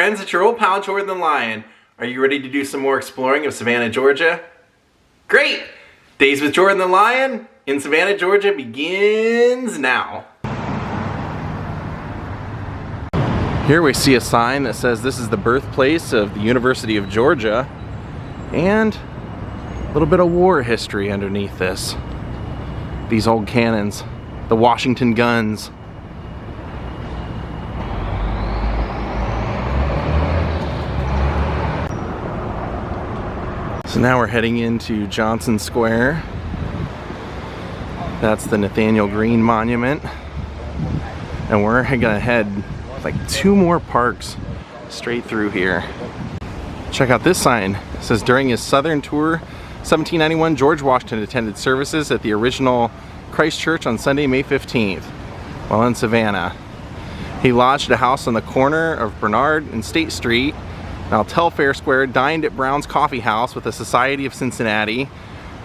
friends, it's your old pal Jordan the Lion. Are you ready to do some more exploring of Savannah, Georgia? Great! Daze with Jordan the Lion in Savannah, Georgia begins now. Here we see a sign that says this is the birthplace of the University of Georgia, and a little bit of war history underneath this. These old cannons, the Washington guns. So now we're heading into Johnson Square. That's the Nathaniel Greene Monument. And we're gonna head like 2 more parks straight through here. Check out this sign. It says, during his Southern tour, 1791, George Washington attended services at the original Christ Church on Sunday, May 15th, while in Savannah. He lodged at a house on the corner of Bernard and State Street, now Telfair Square, dined at Brown's Coffee House with the Society of Cincinnati,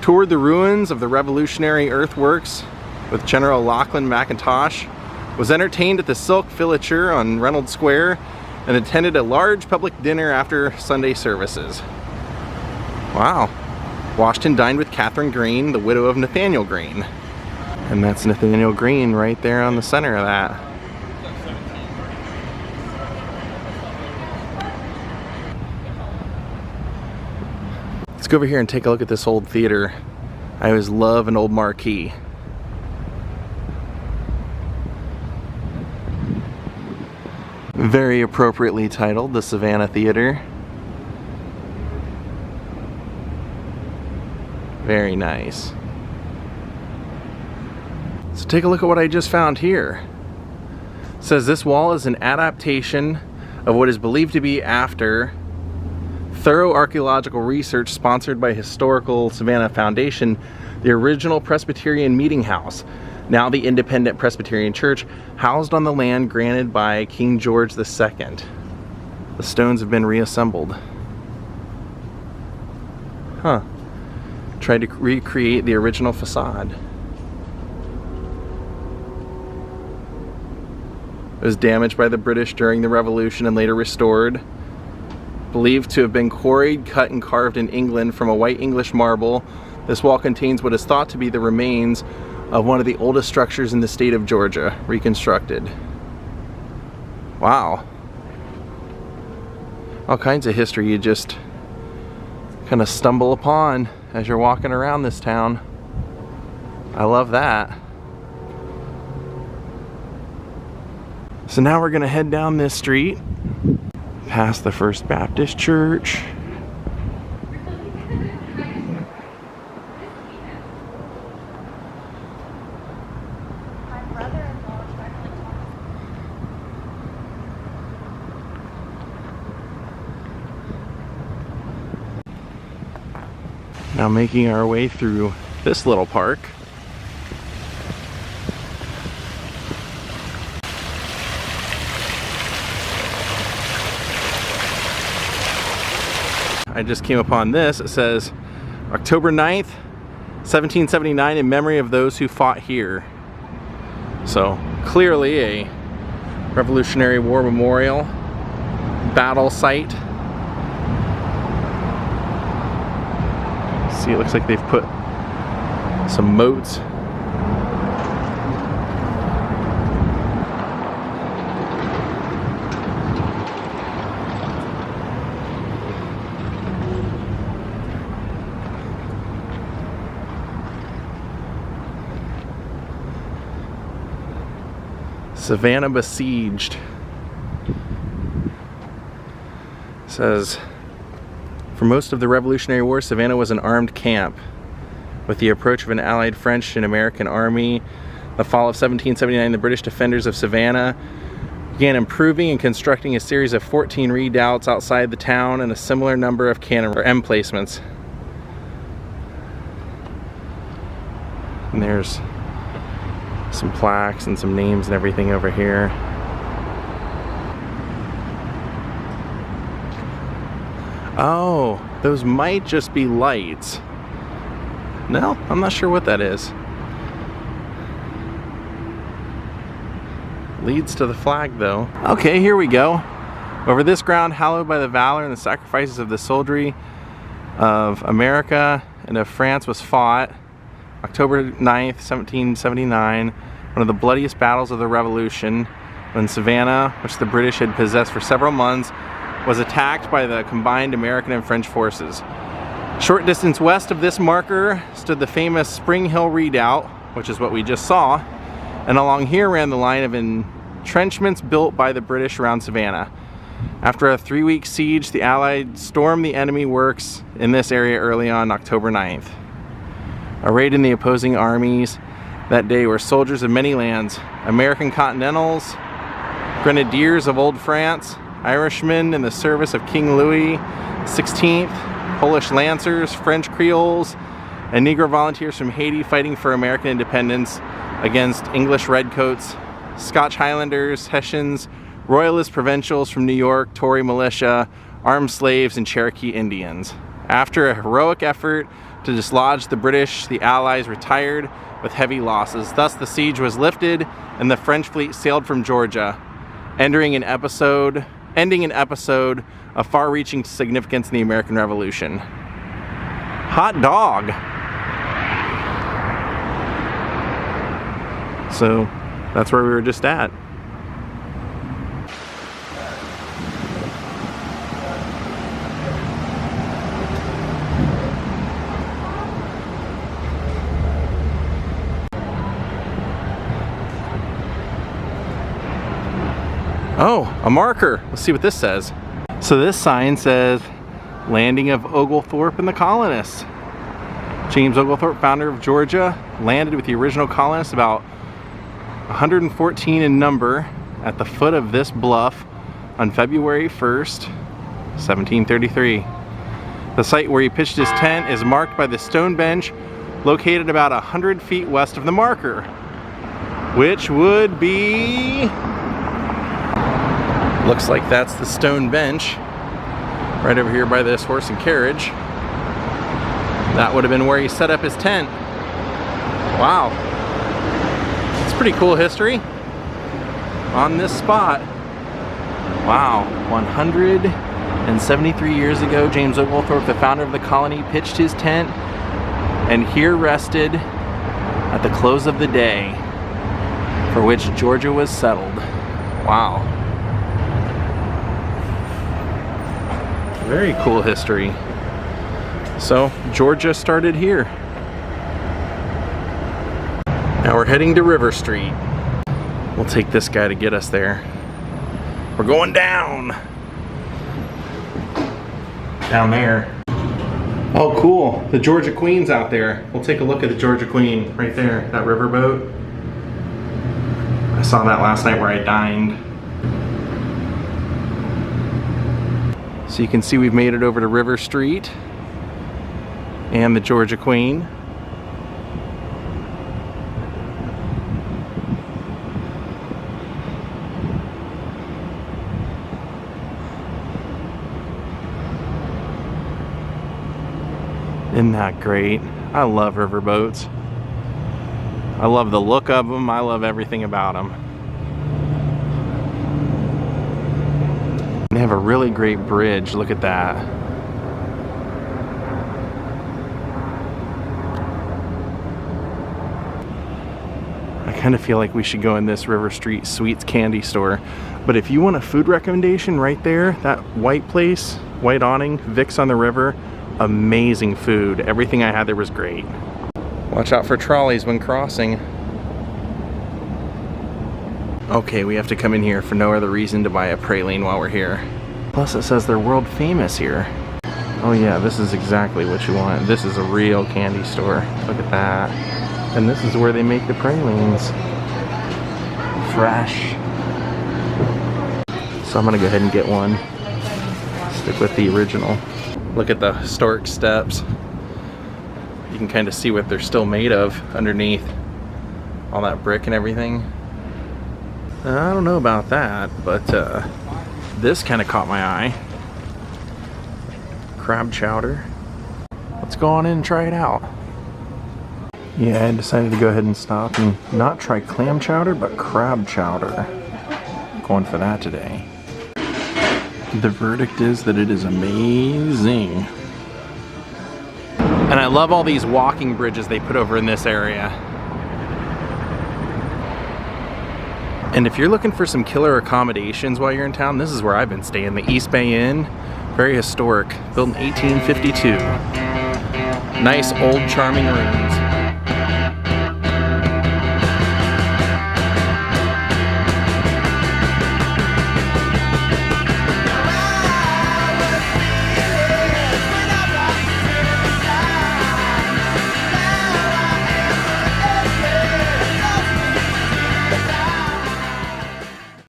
toured the ruins of the Revolutionary Earthworks with General Lachlan McIntosh, was entertained at the Silk Filature on Reynolds Square, and attended a large public dinner after Sunday services. Wow. Washington dined with Catherine Greene, the widow of Nathaniel Greene. And that's Nathaniel Greene right there on the center of that. Let's go over here and take a look at this old theater. I always love an old marquee. Very appropriately titled, the Savannah Theater. Very nice. So take a look at what I just found here. It says this wall is an adaptation of what is believed to be after thorough archaeological research sponsored by Historical Savannah Foundation, the original Presbyterian meeting house, now the independent Presbyterian church, housed on the land granted by King George II. The stones have been reassembled. Huh. Tried to recreate the original facade. It was damaged by the British during the Revolution and later restored. Believed to have been quarried, cut, and carved in England from a white English marble, this wall contains what is thought to be the remains of one of the oldest structures in the state of Georgia, reconstructed. Wow. All kinds of history you just kind of stumble upon as you're walking around this town. I love that. So now we're gonna head down this street, past the First Baptist Church. Now making our way through this little park. I just came upon this. It says October 9th, 1779, in memory of those who fought here. So clearly a Revolutionary War memorial, battle site. See, it looks like they've put some moats. Savannah besieged. It says, for most of the Revolutionary War, Savannah was an armed camp. With the approach of an allied French and American army, the fall of 1779, the British defenders of Savannah began improving and constructing a series of 14 redoubts outside the town and a similar number of cannon or emplacements. And there's some plaques and some names and everything over here. Oh, those might just be lights. No, I'm not sure what that is. Leads to the flag though. Okay, here we go. Over this ground, hallowed by the valor and the sacrifices of the soldiery of America and of France, was fought October 9th, 1779, one of the bloodiest battles of the Revolution, when Savannah, which the British had possessed for several months, was attacked by the combined American and French forces. Short distance west of this marker stood the famous Spring Hill Redoubt, which is what we just saw, and along here ran the line of entrenchments built by the British around Savannah. After a 3-week siege, the Allies stormed the enemy works in this area early on October 9th. Arrayed in the opposing armies that day were soldiers of many lands, American Continentals, Grenadiers of Old France, Irishmen in the service of King Louis XVI, Polish Lancers, French Creoles, and Negro volunteers from Haiti fighting for American independence against English Redcoats, Scotch Highlanders, Hessians, Royalist provincials from New York, Tory militia, armed slaves, and Cherokee Indians. After a heroic effort to dislodge the British, the Allies retired with heavy losses. Thus the siege was lifted and the French fleet sailed from Georgia, ending an episode of far-reaching significance in the American Revolution. Hot dog! So that's where we were just at. Oh, a marker. Let's see what this says. So this sign says, landing of Oglethorpe and the colonists. James Oglethorpe, founder of Georgia, landed with the original colonists, about 114 in number, at the foot of this bluff on February 1st, 1733. The site where he pitched his tent is marked by the stone bench located about 100 feet west of the marker, which would be... Looks like that's the stone bench right over here by this horse and carriage. That would have been where he set up his tent. Wow. It's pretty cool history on this spot. Wow. 173 years ago, James Oglethorpe, the founder of the colony, pitched his tent and here rested at the close of the day for which Georgia was settled. Wow. Very cool history. So, Georgia started here. Now we're heading to River Street. We'll take this guy to get us there. We're going down! Down there. Oh, cool. The Georgia Queen's out there. We'll take a look at the Georgia Queen right there, that riverboat. I saw that last night where I dined. So you can see we've made it over to River Street and the Georgia Queen. Isn't that great? I love riverboats. I love the look of them. I love everything about them. They have a really great bridge. Look at that. I kind of feel like we should go in this River Street Sweets candy store. But if you want a food recommendation, right there, that white place, white awning, Vic's on the River, amazing food. Everything I had there was great. Watch out for trolleys when crossing. Okay, we have to come in here for no other reason to buy a praline while we're here. Plus it says they're world famous here. Oh yeah, this is exactly what you want. This is a real candy store. Look at that. And this is where they make the pralines. Fresh. So I'm gonna go ahead and get one. Stick with the original. Look at the historic steps. You can kind of see what they're still made of underneath. All that brick and everything. I don't know about that, but this kind of caught my eye. Crab chowder. Let's go on in and try it out. Yeah, I decided to go ahead and stop and not try clam chowder, but crab chowder. Going for that today. The verdict is that it is amazing. And I love all these walking bridges they put over in this area. And if you're looking for some killer accommodations while you're in town, this is where I've been staying. The East Bay Inn, very historic, built in 1852. Nice old charming rooms.